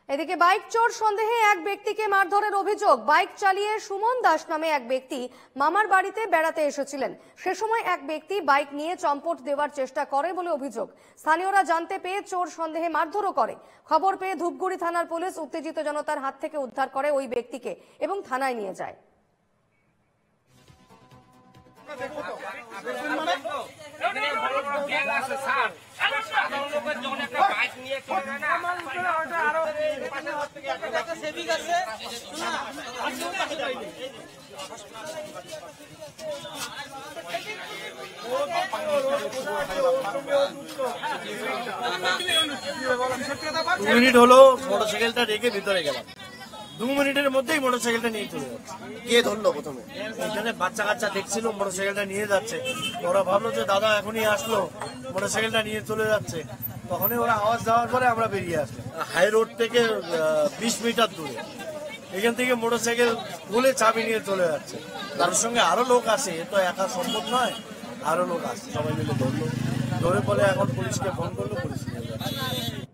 এদিকে বাইক চোর সন্দেহে এক ব্যক্তিকে মারধরের অভিযোগ। বাইক চালিয়ে সুমন দাস নামে এক ব্যক্তি মামার বাড়িতে বেড়াতে এসেছিলেন। সে সময় এক ব্যক্তি বাইক নিয়ে চম্পট দেওয়ার চেষ্টা করে বলে অভিযোগ। স্থানীয়রা জানতে পেয়ে চোর সন্দেহে মারধরও করে। খবর পেয়ে ধূপগুড়ি থানার পুলিশ উত্তেজিত জনতার হাত থেকে উদ্ধার করে ওই ব্যক্তিকে এবং থানায় নিয়ে যায়। মিনিট হলো মোটরসাইকেলটা রেখে ভিতরে গেলাম, 2 মিনিটের মধ্যেই মোটরসাইকেলটা নিয়ে চলে যাচ্ছে। কে ধরলো প্রথমে? এখানে বাচ্চা কাচ্চা দেখছিল মোটরসাইকেলটা নিয়ে যাচ্ছে, ওরা ভাবলো যে দাদা এখনই আসলো, মোটরসাইকেলটা নিয়ে চলে যাচ্ছে। তখনই ওরা আওয়াজ দেওয়ার পরে আমরা বেরিয়ে আসলাম। হাই রোড থেকে 20 মিটার দূরে এখান থেকে মোটরসাইকেল খুলে চাবি নিয়ে চলে যাচ্ছে। তার সঙ্গে আরো লোক আসে, এ তো একা সম্ভব নয়, আরো লোক আসে, সবাই মিলে ধরলো, ধরে বলে এখন পুলিশকে ফোন করলো, পুলিশ নিয়ে যাচ্ছে।